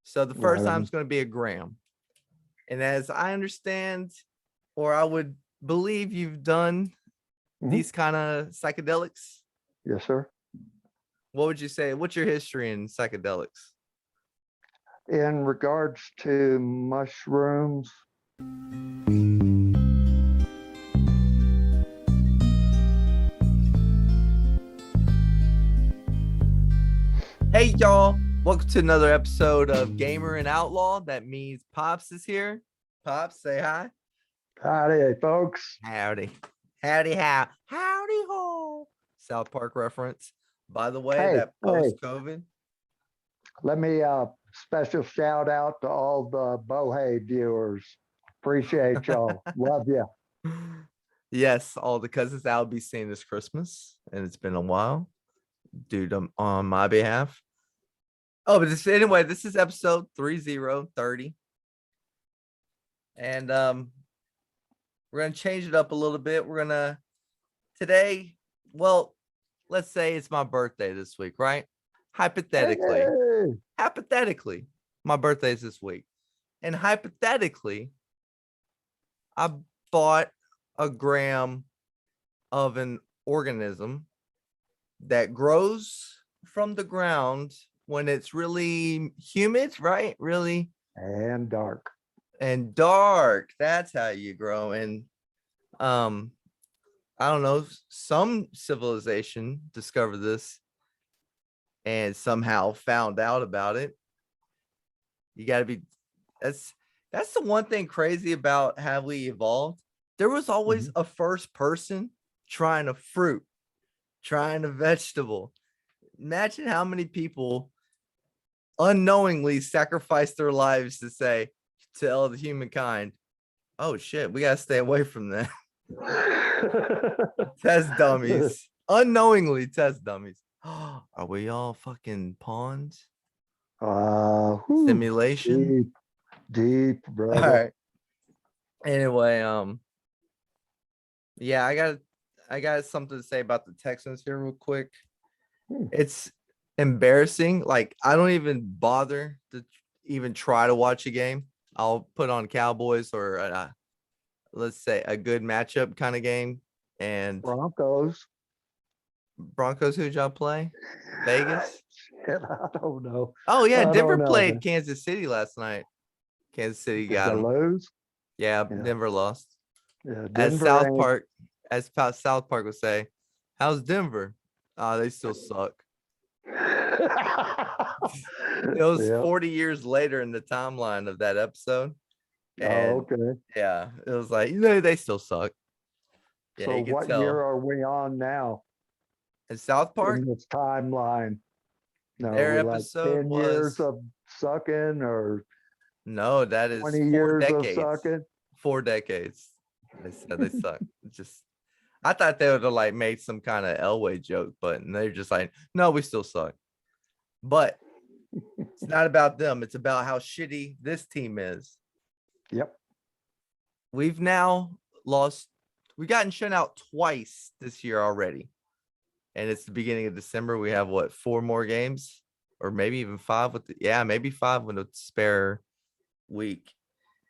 So the first time it's going to be a gram. And as I understand, or I would believe you've done these kind of psychedelics. Yes, sir. What would you say? What's your history in psychedelics? In regards to mushrooms, hey, y'all. Welcome to another episode of Gamer and Outlaw. That means Pops is here. Pops, say hi. howdy, folks. Howdy. Howdy, how. Howdy, ho. South Park reference. By the way, that post-COVID. Let me special shout out to all the Bohey viewers. Appreciate y'all. Love you. Yes, all the cousins I'll be seeing this Christmas, and it's been a while, dude. On my behalf. Oh, but this is episode 30, and we're gonna change it up a little bit. We're gonna today. Well, let's say it's my birthday this week, right? Hypothetically, my birthday is this week, and hypothetically, I bought a gram of an organism that grows from the ground when it's really humid, right? Really. And dark. That's how you grow. And I don't know, some civilization discovered this and somehow found out about it. You got to be, that's the one thing crazy about how we evolved. There was always a first person trying a fruit, trying a vegetable. Imagine how many people unknowingly sacrifice their lives to say, tell the humankind, oh shit, we gotta stay away from that. Test dummies. Unknowingly test dummies. Are we all fucking pawns? Simulation? Deep, brother. All right. Anyway, yeah, I got something to say about the Texans here real quick. It's embarrassing. Like, I don't even bother to even try to watch a game. I'll put on Cowboys or let's say a good matchup kind of game. And Broncos, who'd y'all play? Vegas? Shit, I don't know. Oh yeah, Denver played Kansas City last night. Kansas City got them. Lose? Yeah, Denver lost. Yeah, As South Park would say, how's Denver? They still suck. It was 40 years later in the timeline of that episode. And okay. Yeah, it was like, they still suck. Yeah, so what year are we on now? In South Park? In this timeline. No, their episode like 10 years of sucking, or no, that is 20 4 years decades. Of sucking? 4 decades. They said they suck. I thought they would have like made some kind of Elway joke, but they're just like, no, we still suck. But it's not about them. It's about how shitty this team is. Yep. We've now lost. We've gotten shut out twice this year already. And it's the beginning of December. We have 4 more games, or maybe even 5 maybe 5 with a spare week.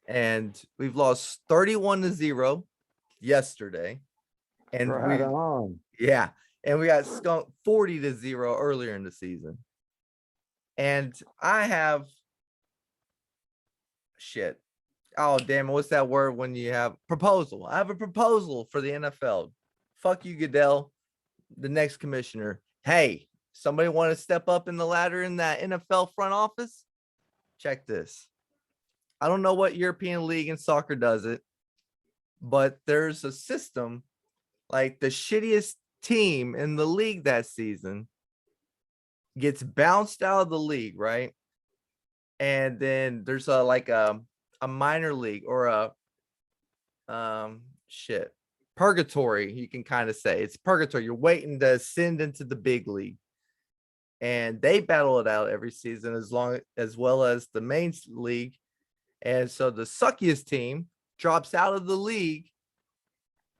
And we've lost 31-0 yesterday. And and we got skunked 40-0 earlier in the season. And I have shit. Oh, damn it. What's that word when you have proposal? I have a proposal for the NFL. Fuck you, Goodell, the next commissioner. Hey, somebody want to step up in the ladder in that NFL front office? Check this. I don't know what European league in soccer does it, but there's a system like the shittiest team in the league that season gets bounced out of the league, right? And then there's a minor league or a purgatory, you can kind of say. It's purgatory. You're waiting to ascend into the big league. And they battle it out every season as well as the main league. And so the suckiest team drops out of the league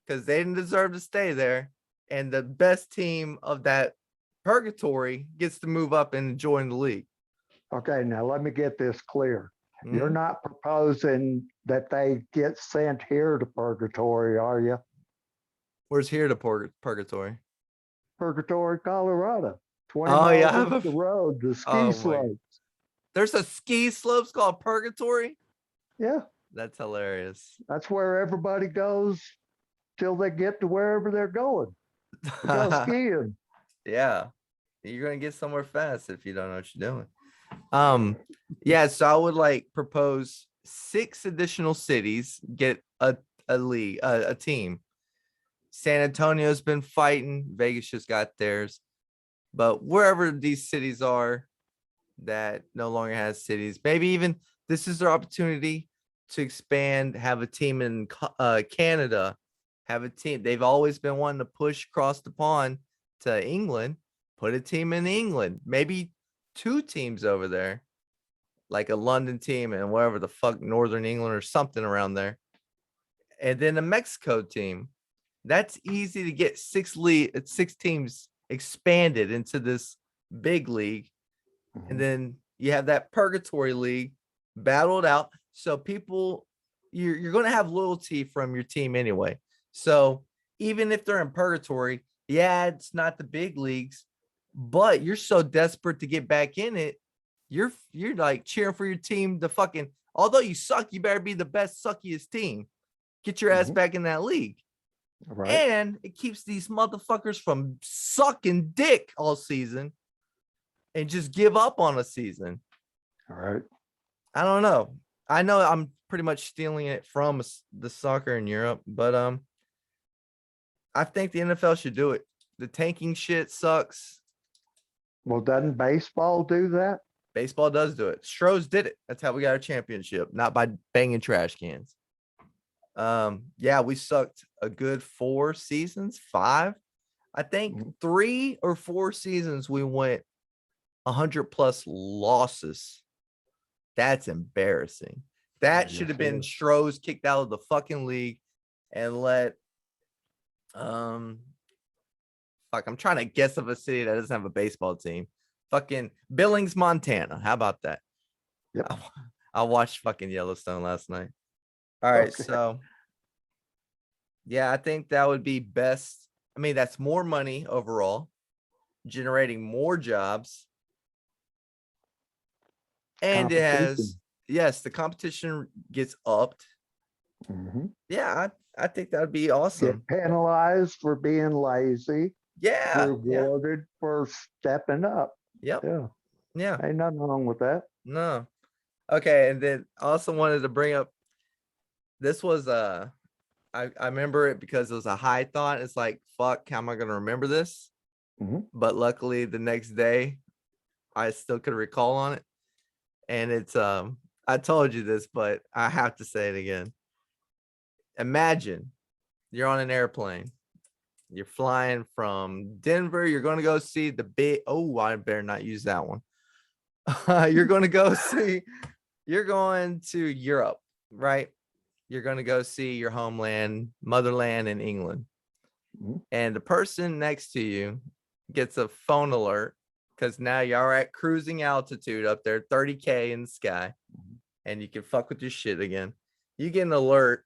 because they didn't deserve to stay there. And the best team of that purgatory gets to move up and join the league. Okay, now let me get this clear. You're Mhm. not proposing that they get sent here to purgatory, are you? Where's here to purgatory? Purgatory, Colorado. 20 Oh yeah, I miles have up the road, the ski oh my. slope. There's a ski slopes called Purgatory. Yeah, That's hilarious. that's where everybody goes till they get to wherever they're going to go skiing. Yeah, you're gonna get somewhere fast if you don't know what you're doing. Yeah, so I would like propose 6 additional cities get a league, a team. San Antonio's been fighting, Vegas just got theirs, but wherever these cities are that no longer has cities, maybe even this is their opportunity to expand, have a team in Canada, have a team. They've always been wanting to push across the pond to England, put a team in England, maybe 2 teams over there, like a London team and wherever the fuck, Northern England or something around there. And then a Mexico team. That's easy to get 6 teams expanded into this big league. And then you have that purgatory league battled out. So people, you're going to have loyalty from your team anyway. So even if they're in purgatory, yeah, it's not the big leagues, but you're so desperate to get back in it. You're like cheering for your team to fucking, although you suck, you better be the best suckiest team. Get your ass back in that league. Right. And it keeps these motherfuckers from sucking dick all season and just give up on a season. All right. I don't know. I know I'm pretty much stealing it from the soccer in Europe, but I think the NFL should do it. The tanking shit sucks. Well, doesn't baseball do that? Baseball does do it. SHROOMS did it. That's how we got our championship, not by banging trash cans. Yeah, we sucked a good 4 seasons, 5. I think 3 or 4 seasons we went 100 plus losses. That's embarrassing. That should have been Strohs kicked out of the fucking league and let fuck, I'm trying to guess of a city that doesn't have a baseball team. Fucking Billings, Montana. How about that? Yep. I watched fucking Yellowstone last night. All right, so yeah, I think that would be best. I mean, that's more money overall, generating more jobs. And it has, yes, the competition gets upped. Yeah, I think that would be awesome. Get penalized for being lazy. Yeah. Rewarded for stepping up. Yep. Yeah. Ain't nothing wrong with that. No. Okay, and then I also wanted to bring up, this was I remember it because it was a high thought. It's like, fuck, how am I gonna remember this? But luckily the next day I still could recall on it. And it's I told you this, but I have to say it again. Imagine you're on an airplane. You're flying from Denver. You're going to go see the big, oh, I better not use that one. You're going to go see, you're going to Europe, right? You're going to go see your homeland, motherland in England. And the person next to you gets a phone alert because now you're at cruising altitude up there, 30K in the sky, and you can fuck with your shit again. You get an alert.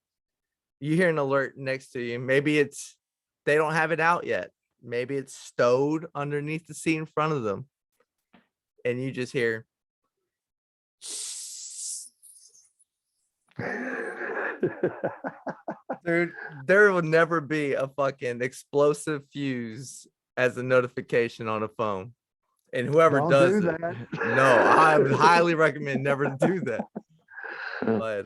You hear an alert next to you. Maybe it's, they don't have it out yet. Maybe it's stowed underneath the seat in front of them. And you just hear, dude, there will never be a fucking explosive fuse as a notification on a phone. And whoever does it, no, I would highly recommend never do that. But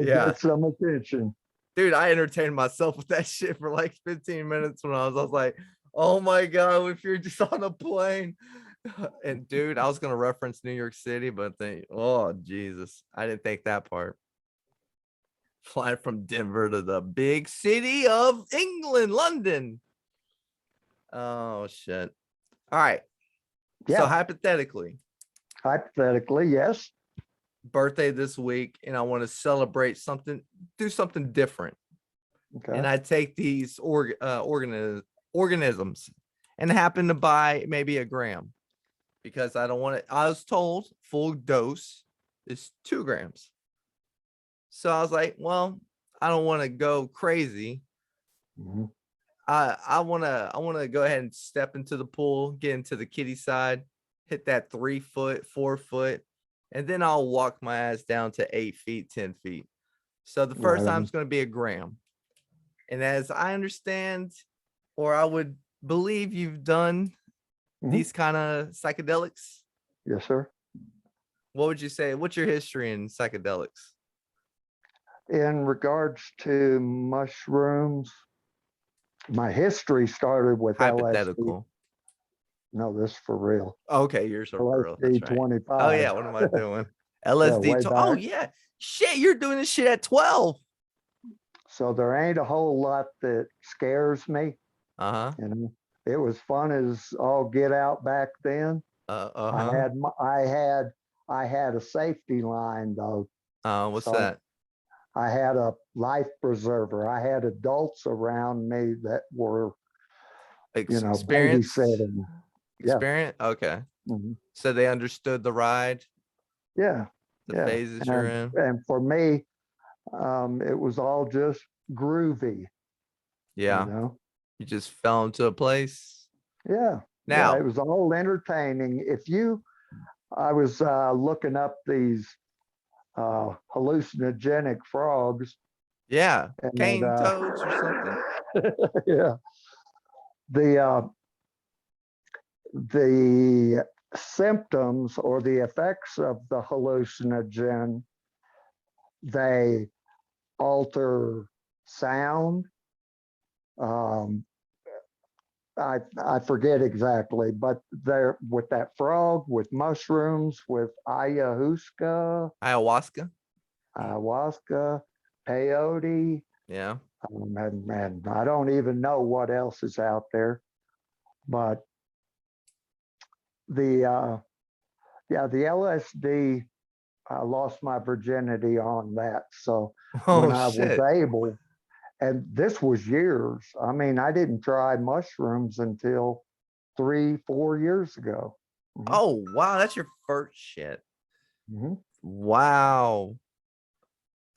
yeah, get some attention. Dude, I entertained myself with that shit for like 15 minutes when I was like, oh my God, if you're just on a plane. And dude, I was going to reference New York City, but oh, Jesus, I didn't think that part. Flying from Denver to the big city of England, London. Oh, shit. All right. Yeah. So hypothetically, yes. Birthday this week, and I want to celebrate something, do something different. Okay. And I take these organisms and happen to buy maybe a gram because I don't want it. I was told full dose is 2 grams. So I was like, well, I don't want to go crazy. Mhm. I wanna go ahead and step into the pool, get into the kiddie side, hit that 3 foot, 4 foot, and then I'll walk my ass down to 8 feet, 10 feet. So the first Right time on. it's gonna be a gram. And as I understand, or I would believe you've done Mhm. these kind of psychedelics, Yes, sir. what would you say? What's your history in psychedelics? In regards to mushrooms, my history started with LSD. Hypothetical. No, this is for real. Okay, yours are for real. LSD That's right. Oh 25. yeah, what am I doing? Yeah, LSD. way Oh back. yeah, shit, you're doing this shit at 12. So there ain't a whole lot that scares me. Uh-huh. You know, it was fun as all get out back then. I Uh-huh. had I had a safety line though. What's So that? I had a life preserver. I had adults around me that were, Experience? babysitting. Yeah. Experience? Okay. Mhm. So they understood the ride, Yeah. the Yeah. phases you're in. And for me, it was all just groovy, you Yeah. know? You just fell into a place. Yeah. Yeah. It Now, was all entertaining. I was looking up these hallucinogenic frogs, yeah, and cane toads or something. yeah, the the symptoms or the effects of the hallucinogen, they alter sound. Um, I forget exactly, but they're with that frog, with mushrooms, with ayahuasca, Ayahuasca. ayahuasca, peyote, Yeah. and I don't even know what else is out there. But the the LSD, I lost my virginity on that. So when Oh I was shit. able, and this was years. I mean, I didn't try mushrooms until 3, 4 years ago. Mhm. Oh wow, that's your first shit. Mhm. Wow.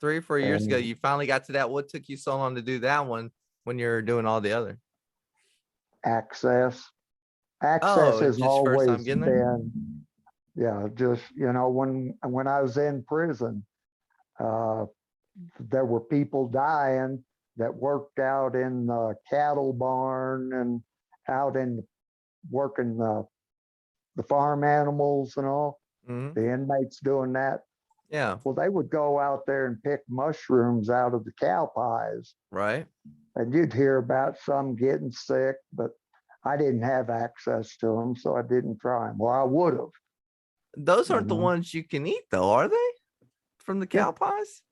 3 or 4 years ago, And you finally got to that. What took you so long to do that one when you're doing all the other? access, access Oh, has just first time always getting there? been, yeah, just, when I was in prison, uh, there were people dying that worked out in the cattle barn and out in working the farm animals and all, Mhm. the inmates doing that. Yeah, Well, they would go out there and pick mushrooms out of the cow pies, right. and you'd hear about some getting sick, but I didn't have access to them, so I didn't try them. Well, I would have, Those you aren't the know. ones you can eat though, are they? From the Yeah, cow pies?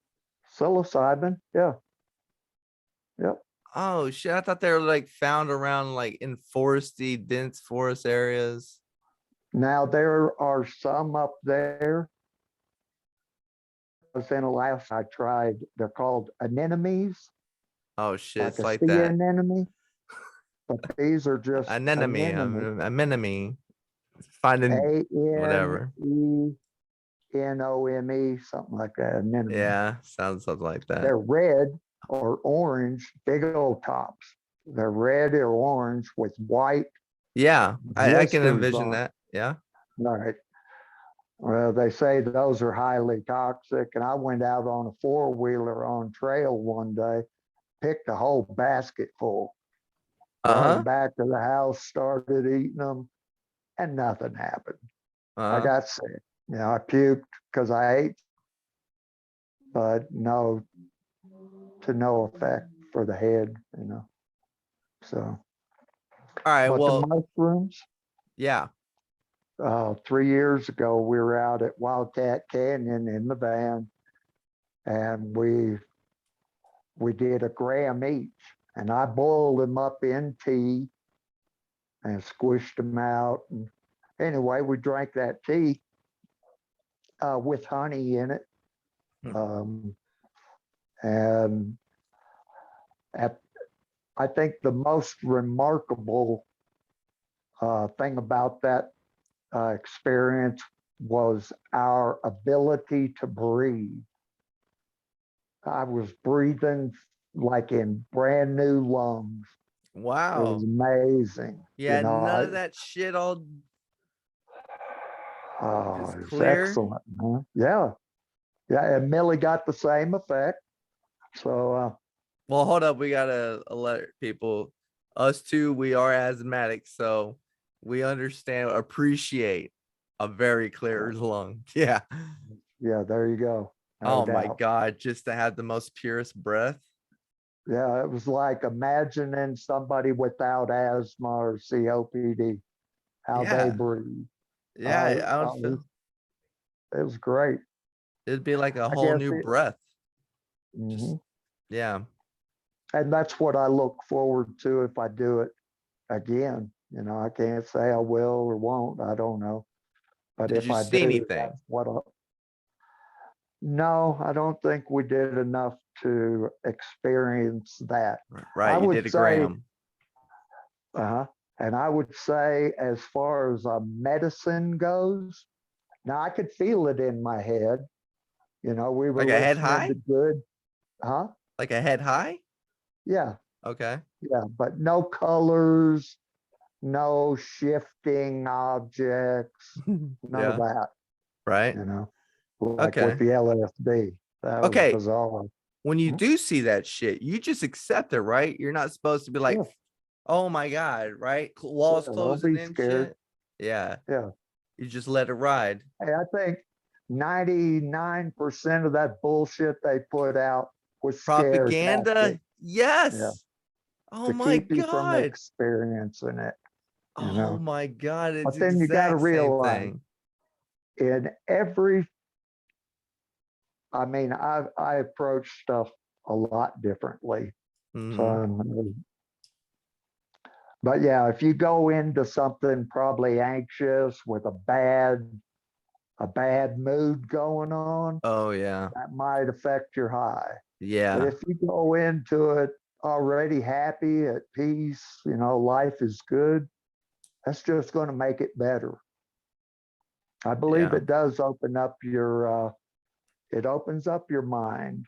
psilocybin. Yeah, yep. Oh shit, I thought they were like found around like in foresty, dense forest areas. Now there are some up there. I was in Alaska. I tried. They're called anemones, Oh shit, like it's a like sea that. anemone, but these are just Anemone, anemone. anemone, finding whatever. Anemone, something like that. Anemone. Yeah, sounds something like that. They're red or orange, big old tops. They're red or orange with white Yeah, I can blisters envision on. that. Yeah. All right. Well, they say those are highly toxic. And I went out on a four-wheeler on trail one day, picked a whole basket full, brought Uh-huh. them back to the house, started eating them, and nothing happened. I Uh-huh. got sick. I puked because I ate, but no, to no effect for the head. So, All right. but the Well, mushrooms, yeah. 3 years ago, we were out at Wildcat Canyon in the van, and we did a gram each, and I boiled them up in tea and squished them out. And anyway, we drank that tea with honey in it. Hmm. And at, I think the most remarkable thing about that experience was our ability to breathe. I was breathing like in brand new lungs. It was Wow. amazing. Yeah, none of that shit all is It's clear. excellent. Huh? Yeah. Yeah. And Millie got the same effect. So, Well, hold up. We gotta alert people. Us two, we are asthmatics, so we understand, appreciate a very clear lung. Yeah. yeah, there you go. No Oh my doubt. God, just to have the most purest breath. Yeah, it was like imagining somebody without asthma or COPD, how they Yeah. breathe. Yeah, I would feel It was great. it'd be like a I whole guess new breath. Just mhm. yeah. And that's what I look forward to if I do it again. I can't say I will or won't. I don't know. But Did if you I see do, anything? that's what no, I don't think we did enough to experience that. Right, I you would did a say, gram. and I would say, as far as medicine goes, now I could feel it in my head. We were Like a head listening to high? good, huh? Like a head high? Yeah, Okay. yeah, but no colors, no shifting objects, none of Yeah. that, Right. you know, like with Okay. the LSD. That was Okay. bizarre. When you Mhm. do see that shit, you just accept it, right? You're not supposed to be like, Yeah, oh my God, right? yeah, Walls don't closing be in scared. shit. Yeah. Yeah. You just let it ride. Hey, I think 99% of that bullshit they put out was scare Propaganda. tactics. Yeah. Yes. Oh To my keep you from God. experiencing it, you Oh know. my God. It's But then you got to exact same realize thing. in every, I mean, I approach stuff a lot differently. So, Mhm. but yeah, if you go into something probably anxious with a bad mood going on, Oh yeah. that might affect your high. But Yeah. if you go into it already happy, at peace, life is good, that's just going to make it better. I believe Yeah. it does it opens up your mind,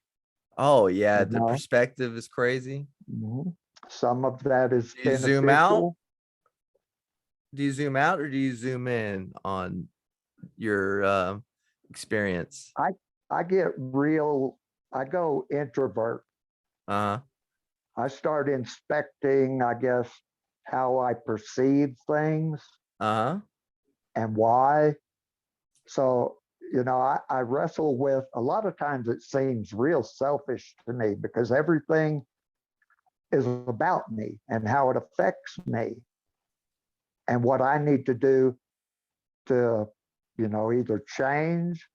Oh yeah. you The know. perspective is crazy. Mhm. Some of that is Do you zoom out? beneficial. Do you zoom out or do you zoom in on your experience? I I get real, I go introvert. Uh-huh. I start inspecting, I guess, how I perceive things Uh-huh. and why. So, I wrestle with a lot of times it seems real selfish to me because everything is about me and how it affects me and what I need to do to, either change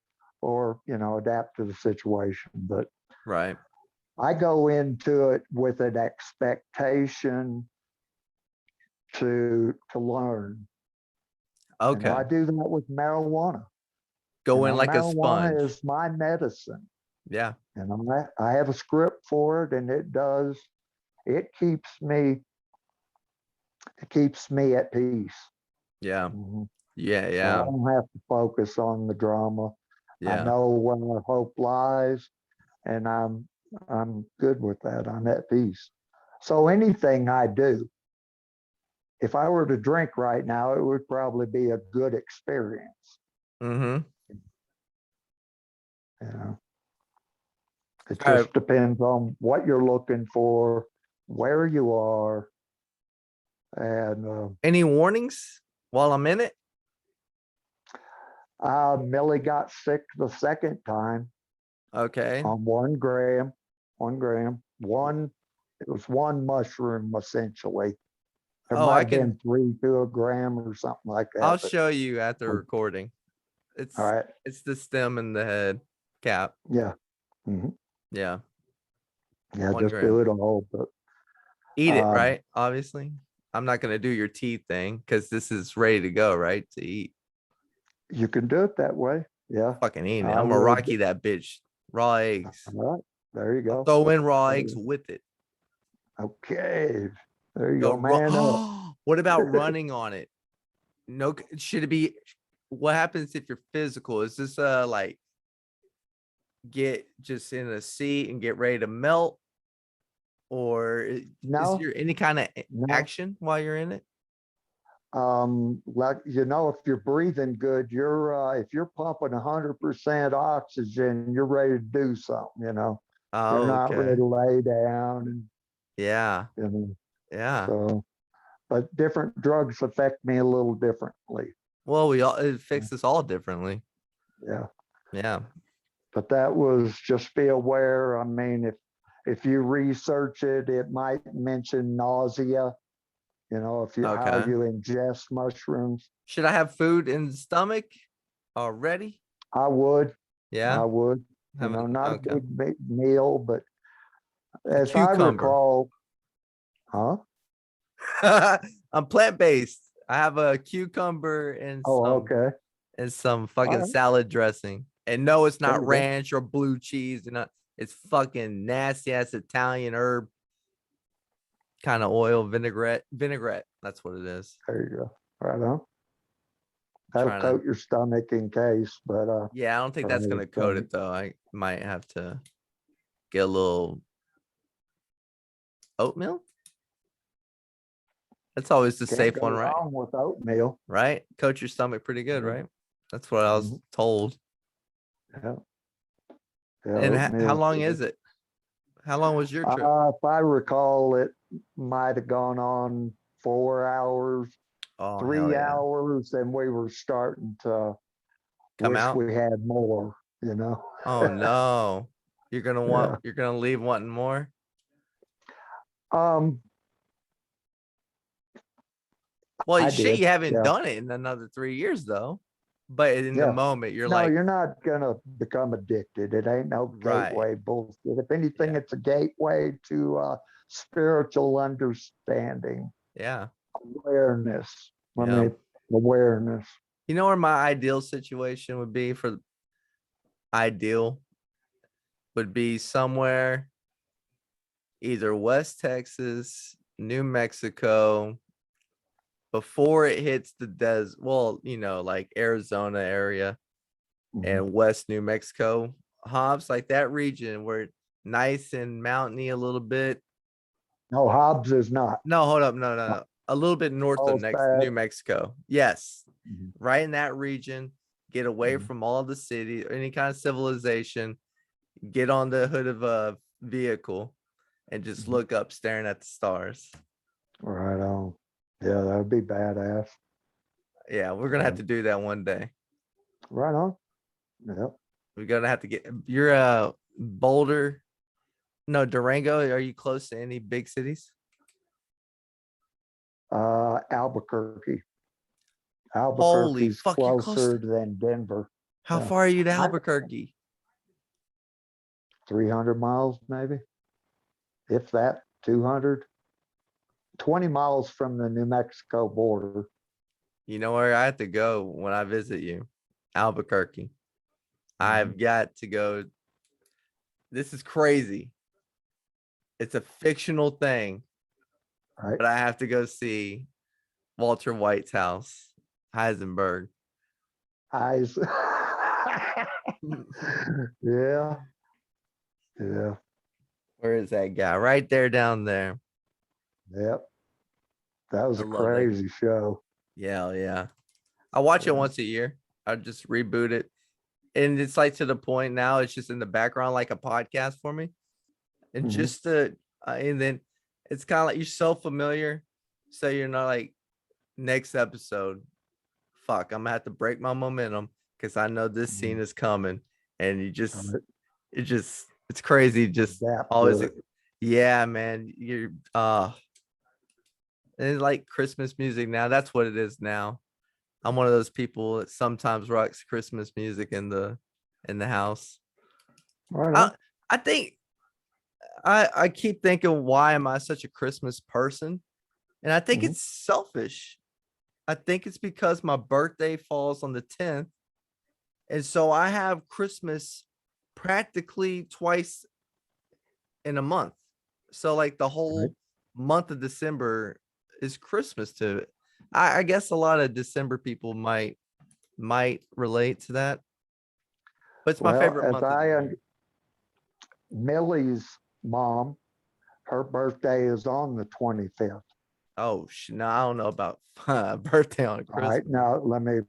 or, adapt to the situation. But Right. I go into it with an expectation to learn. I Okay. do that with marijuana. Go in like a Marijuana sponge. is my medicine. Yeah. I have a script for it, and it keeps me at peace. Yeah. Mhm. Yeah. So I Yeah. don't have to focus on the drama. I Yeah. know where hope lies, and I'm good with that. I'm at peace. So anything I do, if I were to drink right now, it would probably be a good experience. Mm-hmm. You know, it All right. just depends on what you're looking for, where you are, and Any warnings while I'm in it? Millie got sick the second time Okay. on 1 gram, 1 gram, one. It was one mushroom essentially. There Oh, might I have can been three to a gram or something like I'll that. But show you at the all recording. It's right, it's the stem and the head cap. yeah, hmm Yeah. yeah, One just do gram. it all. But Eat it, um, right? Obviously. I'm not gonna do your teeth thing because this is ready to go, right? To eat. you can do it that way. Yeah, Fucking eating it. I I'm gonna would. Rocky that bitch. Raw eggs. All right, there you I'll go. throw in raw There eggs you with it. Okay, there you Go go, raw. man up. Oh, what about running on it? No, should it be? What happens if you're physical? Is this like get just in a seat and get ready to melt, or is No, there any kind of no. action while you're in it? Like, if you're breathing good, if you're pumping 100% oxygen, you're ready to do something. You're Oh, not ready okay. to lay down and, Yeah. you know, Yeah. so, but different drugs affect me a little differently. Well, we all it affects us all differently. Yeah. Yeah. But that was just be aware. I mean, if you research it, it might mention nausea, if you how Okay. you ingest mushrooms. Should I have food in the stomach already? I would, Yeah. I would, not a Okay. big meal, but A as I cucumber. recall, huh? I'm plant-based. I have a cucumber and Oh, okay. some All fucking right. salad dressing. And no, it's There not you go. ranch or blue cheese. It's fucking nasty ass Italian herb kind of oil vinaigrette. Vinaigrette. That's what it is. There you go. Right on. That'll Trying to. coat your stomach in case, but Yeah, I don't think or that's your gonna coat stomach. it though. I might have to get a little oatmeal. That's always the Can't safe go one, right? wrong with oatmeal. Right? Coat your stomach pretty good, Yeah. right? That's what I was Mhm. told. Yeah. Yeah, And how oatmeal. long is it? How long was your trip? If I recall, it might have gone on 4 hours, Oh, hell three yeah. hours, and we were starting to Come wish out. we had more. Oh no. Yeah. You're gonna leave wanting more. Um, Well, I shit, did. you haven't Yeah. done it in another 3 years though. But in the Yeah. moment, you're No, like, you're not gonna become addicted. It ain't no right. gateway bullshit. If anything, Yeah. it's a gateway to spiritual understanding, Yeah. awareness. I Yeah. mean, awareness. You know where my ideal situation would be for ideal would be somewhere either West Texas, New Mexico, before it hits the desert. Well, like Arizona area Mhm. and West New Mexico, Hobbs, like that region where it's nice and mountainy a little bit. No, Hobbs is not. No, hold up, no, no, no. A little bit north of Carlsbad. New Mexico. Yes, Mhm. right in that region. Get away Mhm. from all the city, any kind of civilization. Get on the hood of a vehicle and just Mhm. look up, staring at the stars. Right on. Yeah, that would be badass. Yeah, we're gonna have Yeah. to do that one day. Right on. Yep. We're gonna have to get. You're Boulder, no Durango. Are you close to any big cities? Albuquerque. Holy Albuquerque's fuck, you're close. closer than Denver. How Yeah. far are you to I, Albuquerque? 300 miles, maybe, if that, 200. 20 miles from the New Mexico border. You know where I have to go when I visit you? Albuquerque. Mhm. I've got to go. This is crazy. It's a fictional thing, Right. but I have to go see Walter White's house, Heisenberg. Eyes. Yeah. Yeah. Where is that guy? Right there, down there. Yep. That was I a love that. crazy show. Yeah, yeah. I watch it Yeah. once a year. I just reboot it. And it's like to the point now, it's just in the background like a podcast for me. And Mhm. just to, and then it's kind of like you're so familiar. So you're not like, next episode, fuck, I'm gonna have to break my momentum because I know this scene Mhm. is coming. And All right. it's crazy. Just Adapt to always, it. yeah, man. And it's like Christmas music now. That's what it is now. I'm one of those people that sometimes rocks Christmas music in the house. Right I on. I think I keep thinking, why am I such a Christmas person? And I think Mhm. it's selfish. I think it's because my birthday falls on the 10th. And so I have Christmas practically twice in a month. So like the Right. whole month of December is Christmas to I guess a lot of December people might relate to that, but it's my Well, favorite as month of the year. Millie's mom, her birthday is on the 25th. Oh, no, I don't know about birthday on All right, Christmas. now let me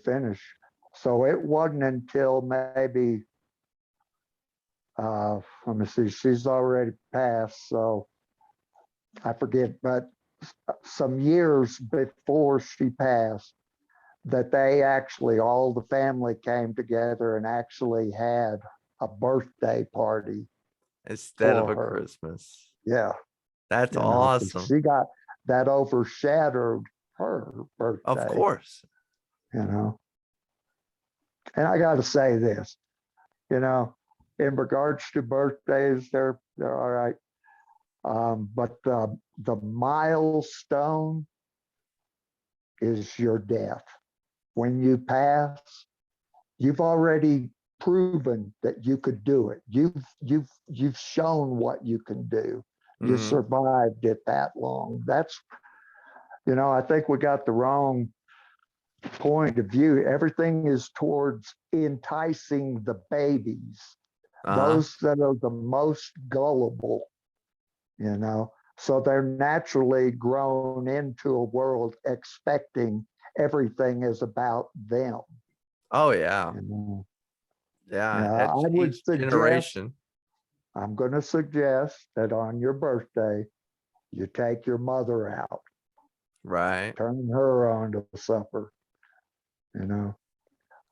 finish. So it wasn't until maybe let me see, she's already passed, so I forget, but some years before she passed, that they actually, all the family came together and actually had a birthday party Instead of for a her. Christmas. Yeah, That's you know, 'cause awesome. she got that overshadowed her Of birthday, course. you know. And I got to say this, you know, in regards to birthdays, they're all right. But the milestone is your death. When you pass, you've already proven that you could do it. You've shown what you can do. You Mhm. survived it that long. That's, you know, I think we got the wrong point of view. Everything is towards enticing the babies, Uh-huh. those that are the most gullible, you know. So they're naturally grown into a world expecting everything is about them. Oh yeah. You know? Yeah. Now, I would Each suggest, generation. I'm going to suggest that on your birthday, you take your mother out, Right. turn her on to supper. You know,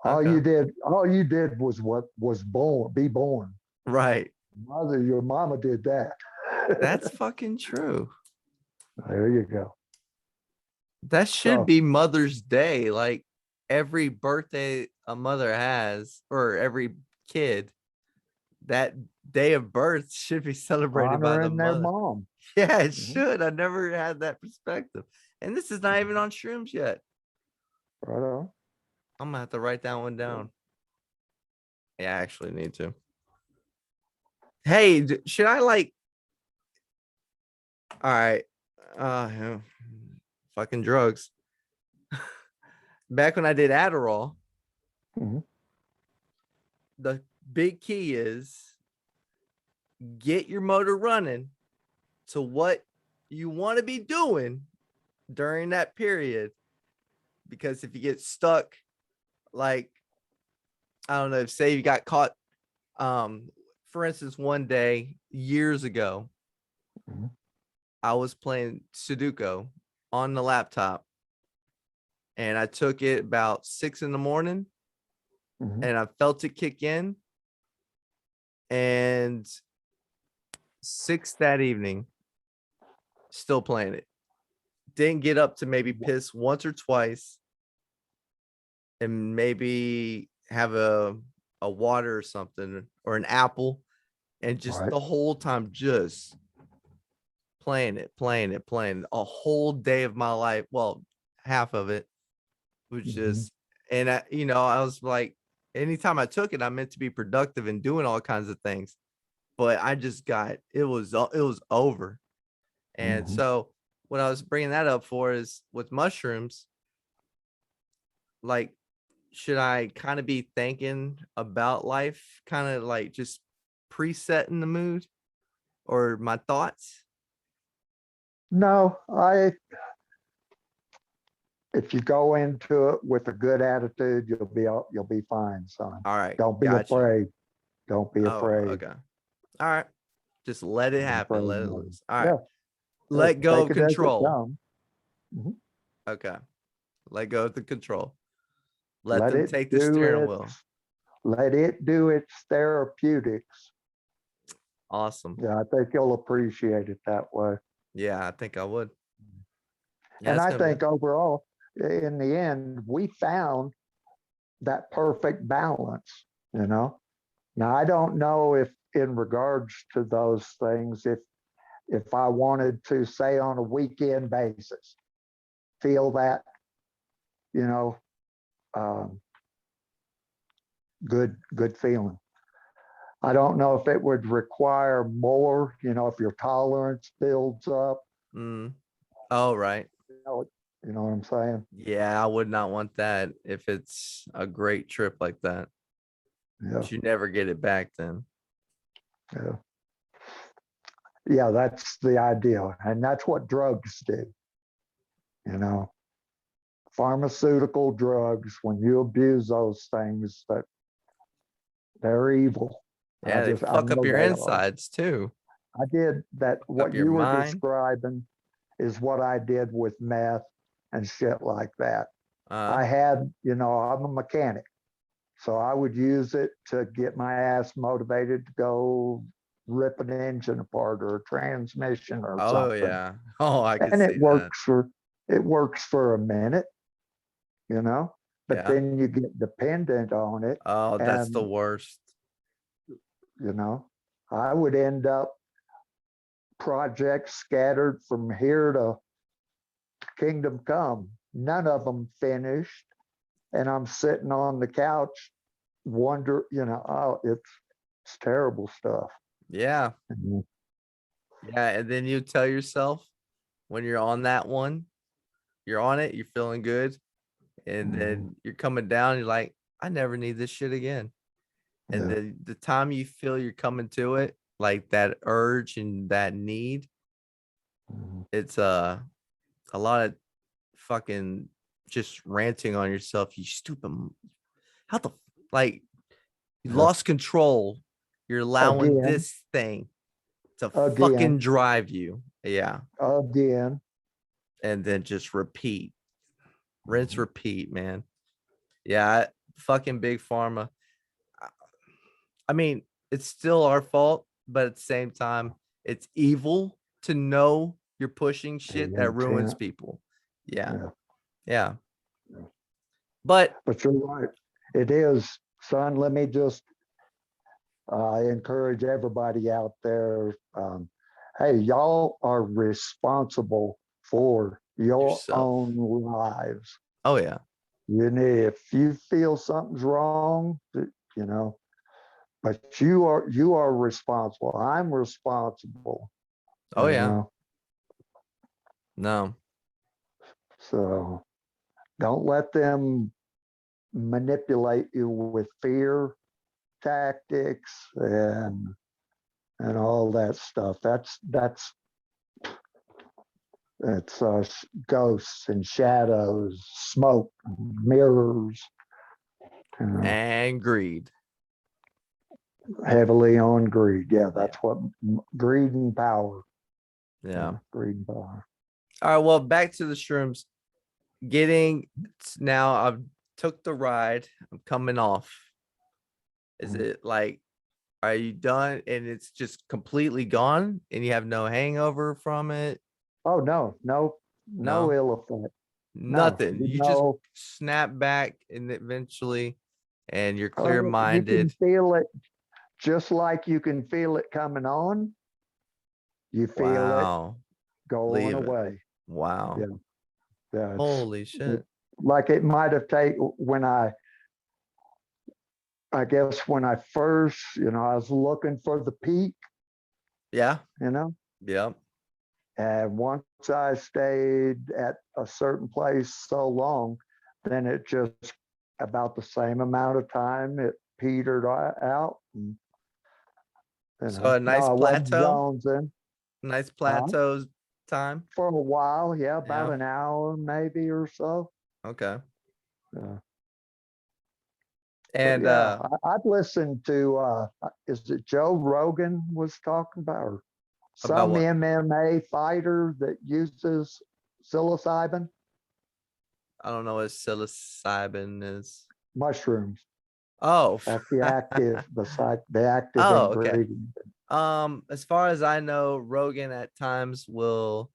Okay. all you did was what was born, be born. Right. Mother, your mama did that. That's fucking true. There you go. That should So be Mother's Day. Like every birthday a mother has, or every kid, that day of birth should be celebrated by the honoring their mother. mom. Yeah, it Mhm. should. I never had that perspective. And this is not even on shrooms yet. Right on. I'm gonna have to write that one down. Yeah, I actually need to. Hey, should I like all right. Yeah, fucking drugs. Back when I did Adderall, Mhm. the big key is get your motor running to what you want to be doing during that period. Because if you get stuck, like, I don't know, if say you got caught, um, for instance, one day years ago, Mhm. I was playing Sudoku on the laptop and I took it about 6 in the morning Mhm. and I felt it kick in. And 6 that evening, still playing it. Didn't get up to maybe piss once or twice and maybe have a water or something or an apple, and just Right. the whole time just playing it a whole day of my life. Well, half of it was Mhm. just, and I was like, anytime I took it, I meant to be productive and doing all kinds of things, but I just got it was over. And Mhm. so what I was bringing that up for is with mushrooms, like, should I kind of be thinking about life, kind of like just presetting the mood or my thoughts? No, if you go into it with a good attitude, you'll be fine, son. All right, Don't be gotcha. afraid. Don't be Oh, afraid. okay. All right. Just let it Don't be happen. afraid. Let it No. loose. All right. Yeah, yeah. Let go Take of it as it control. comes. Mhm. Okay. Let go of the control. Let Let them it take the do steering it. wheel. Let it do its therapeutics. Awesome. Yeah, I think you'll appreciate it that way. Yeah, I think I would. Yeah, And it's I gonna be think overall, in the end, we found that perfect balance, you know. Now I don't know if in regards to those things, if I wanted to say on a weekend basis, feel that, you know, um, good feeling. I don't know if it would require more, you know, if your tolerance builds up, mm. Oh, right. you know, You know what I'm saying? Yeah, I would not want that if it's a great trip like that. Yeah, But you never get it back then. yeah. Yeah, that's the idea. And that's what drugs do. You know, pharmaceutical drugs, when you abuse those things, that they're evil. Yeah, they I fuck up know your they are. insides too. I did that. Fuck up What your you were mind. describing is what I did with meth and shit like that. Uh I had, I'm a mechanic. So I would use it to get my ass motivated to go rip an engine apart or a transmission or oh something. yeah. Oh, I can And see that. it works for a minute, but Yeah. then you get dependent on it. Oh, that's the And, worst. you know, I would end up projects scattered from here to kingdom come. None of them finished. And I'm sitting on the couch, it's terrible stuff. Yeah. Mhm. Yeah. And then you tell yourself when you're on that one, you're on it, you're feeling good. And then you're coming down, you're like, I never need this shit again. And Yeah. then the time you feel you're coming to it, like that urge and that need, Mhm. it's a lot of fucking just ranting on yourself, you stupid. How the like you Yeah. lost control. You're allowing Again, this thing to fucking again, drive you. Yeah. again. And then just repeat, rinse, Mhm. repeat, man. Yeah. Fucking big pharma. I mean, it's still our fault, but at the same time, it's evil to know you're pushing The shit that ruins intent. people. Yeah. Yeah. Yeah. But But you're right. It is, son. Let me just encourage everybody out there. Hey, y'all are responsible for your yourself. own lives. Oh, yeah. If you feel something's wrong, but you are responsible. I'm responsible. Oh, You yeah. know, No. so don't let them manipulate you with fear tactics and all that stuff. It's ghosts and shadows, smoke, mirrors, And greed. heavily on greed. Yeah, Yeah. that's what greed and power. Yeah. Greed and power. All right. Well, back to the shrooms. Now I've took the ride. I'm coming off. Is it like, are you done and it's just completely gone and you have no hangover from it? Oh no No, ill effect. No, nothing. You just snap back and eventually, and you're clear you can minded. feel it just like you can feel it coming on. You feel it Wow. going Leave it. away. Wow. Yeah, yeah. Holy shit. Like it might have taken when I guess when I first, I was looking for the peak, Yeah. you know, Yep. and once I stayed at a certain place so long, then it just about the same amount of time it petered out. And, So a no, nice I wasn't plateau, jonesing. nice Uh, plateau time. for a while, yeah, about Yeah. an hour maybe or so. Okay. Yeah. But And yeah, I've listened to is it Joe Rogan was talking about or about some what? MMA fighter that uses psilocybin I don't know what psilocybin is. mushrooms. Oh. That's the active, the active Oh, okay. ingredient. As far as I know, Rogan at times will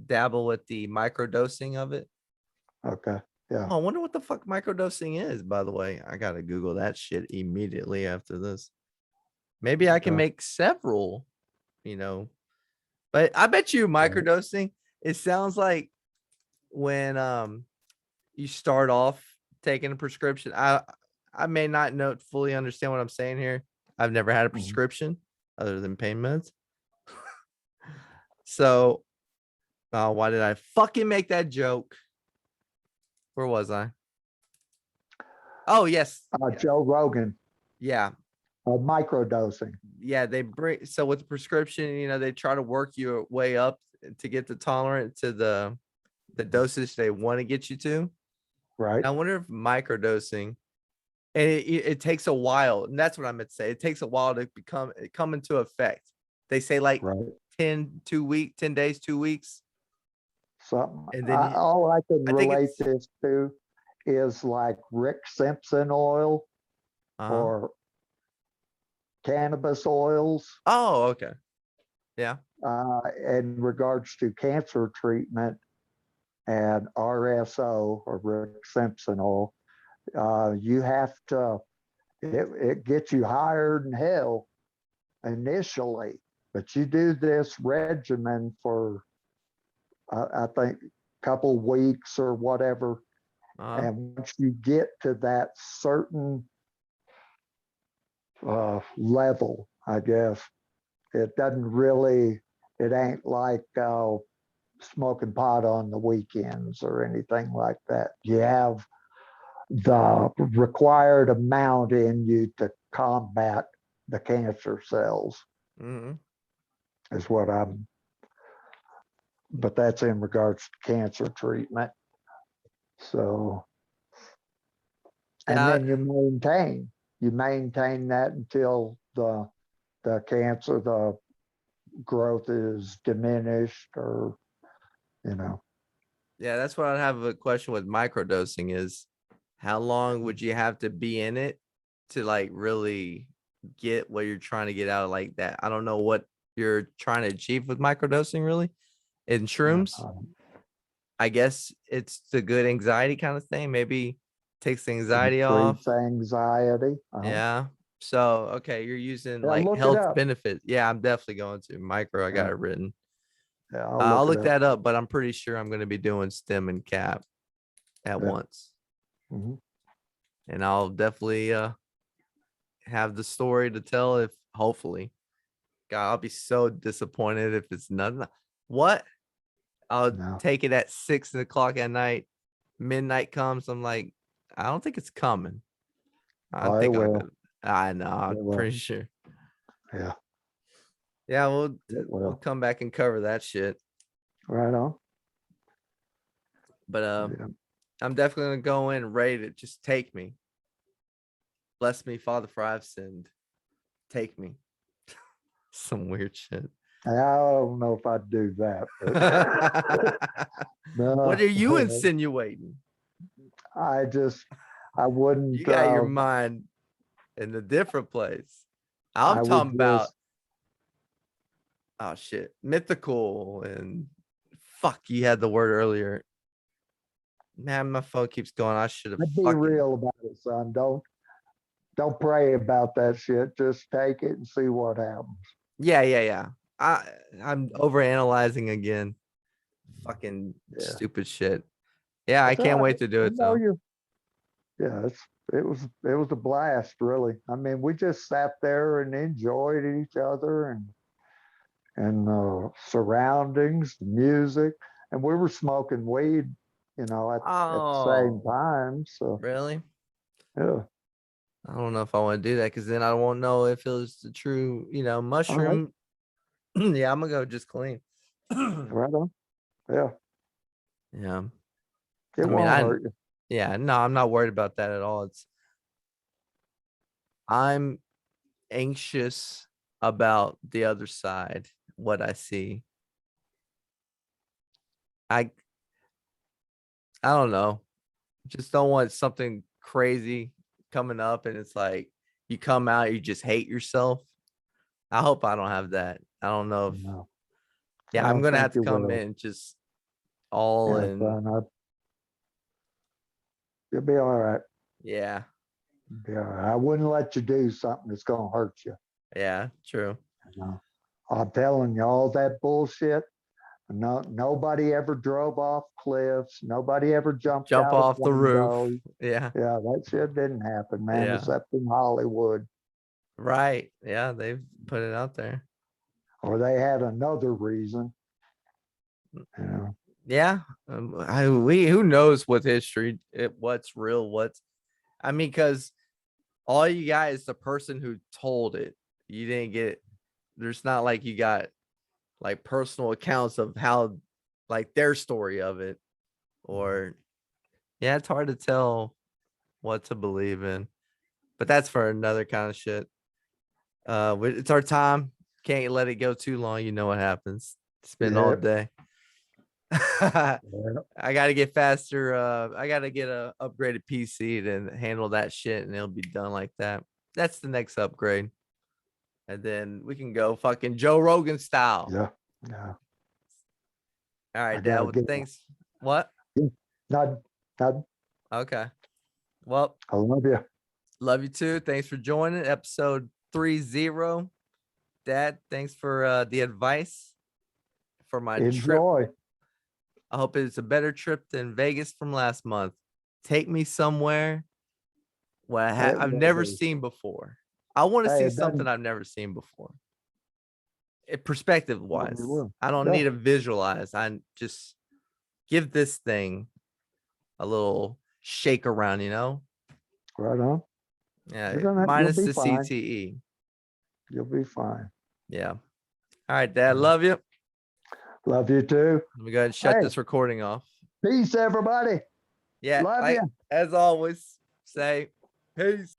dabble with the microdosing of it. Okay. Yeah. Oh, I wonder what the fuck microdosing is, by the way. I gotta Google that shit immediately after this. Maybe I can Okay. make several, but I bet you Right. microdosing, it sounds like when you start off taking a prescription. I may not fully understand what I'm saying here. I've never had a Mhm. prescription other than pain meds. So why did I fucking make that joke? Where was I? Oh, yes. Yeah. Joe Rogan, Yeah. microdosing. Yeah. They bring, so with the prescription, you know, they try to work your way up to get the tolerant to the dosage they want to get you to. Right. I wonder if microdosing, and it takes a while, and that's what I meant to say. It takes a while to come into effect. They say like Right. 10 days, 2 weeks. Something. And then All I can I think relate it's this to is like Rick Simpson oil or cannabis oils. Oh, okay. Yeah. In regards to cancer treatment and RSO or Rick Simpson oil, you have to, it gets you higher than hell initially, but you do this regimen for, I think, a couple weeks or whatever. And once you get to that certain level, I guess, it doesn't really, it ain't like smoking pot on the weekends or anything like that. You have the required amount in you to combat the cancer cells, is what I'm, but that's in regards to cancer treatment. So, and then you maintain that until the cancer, the growth is diminished, or, you know. Yeah, that's what I have a question with microdosing is how long would you have to be in it to like really get what you're trying to get out of like that? I don't know what you're trying to achieve with microdosing really in shrooms. I guess it's the good anxiety kind of thing. Maybe takes the anxiety off. Anxiety. Yeah. So, okay, you're using Yeah, like look it health up. benefits. Yeah, I'm definitely going to micro. I got it written. Yeah, I'll look that up, but I'm pretty sure I'm going to be doing stem and cap at once. And I'll definitely have the story to tell if hopefully. God, I'll be so disappointed if it's nothing. What? I'll take it at 6 o'clock at night. Midnight comes. I'm like, I don't think it's coming. I think I'll go. I know. I'm pretty sure. Yeah. Yeah, we'll come back and cover that shit. Right on. But I'm definitely gonna go in ready to just take me. Bless me, Father, for I've sinned. Take me. Some weird shit. I don't know if I'd do that. But what are you insinuating? I wouldn't. You got your mind in a different place. I'm talking about, oh shit, mythical and fuck. You had the word earlier. Man, my phone keeps going. I should have. Be real about it, son. Don't pray about that shit. Just take it and see what happens. Yeah. I'm overanalyzing again. Fucking stupid shit. Yeah, I can't wait to do it though. Yeah, it was a blast, really. I mean, we just sat there and enjoyed each other and surroundings, the music, and we were smoking weed, at the same time. So really, yeah. I don't know if I want to do that because then I won't know if it was the true, mushroom. Yeah, I'm gonna go just clean. Right on. Yeah. Yeah. It won't hurt you. Yeah, no, I'm not worried about that at all. I'm anxious about the other side, what I see. I don't know. Just don't want something crazy coming up and it's like you come out, you just hate yourself. I hope I don't have that. I don't know if yeah, I'm gonna have to come in just all in. You'll be all right. Yeah. Yeah, I wouldn't let you do something that's gonna hurt you. Yeah, true. I'm telling you, all that bullshit. Nobody ever drove off cliffs. Nobody ever jumped off the roof. Yeah. Yeah, that shit didn't happen, man, except in Hollywood. Right. Yeah, they've put it out there. Or they had another reason. Yeah. Who knows what history, what's real, I mean, because all you got is the person who told it. You didn't get, there's not like you got like personal accounts of how, like their story of it, or yeah, it's hard to tell what to believe in, but that's for another kind of shit. It's our time. Can't let it go too long. You know what happens. Spend all Yep. day. Yeah. I gotta get faster. I gotta get a upgraded PC to handle that shit, and it'll be done like that. That's the next upgrade, and then we can go fucking Joe Rogan style. Yeah. Yeah. All right, I Dad. gotta Well, get thanks. What? not not Okay. Well, I love you. love you too. Thanks for joining episode 30. Dad, thanks for the advice for my trip. Enjoy. I hope it's a better trip than Vegas from last month. Take me somewhere where It I've will never be. seen before. I want to Hey, see it something doesn't I've never seen before. Perspective well, wise, you will. I don't Yeah. need to visualize. I just give this thing a little shake around, Right on. Yeah, You'll minus be the fine. CTE. You'll be fine. Yeah. All right, Dad. Yeah. Love you. Love you too. Let me go ahead and shut Hey. this recording off. Peace, everybody. Yeah, Love like you. as always, say peace.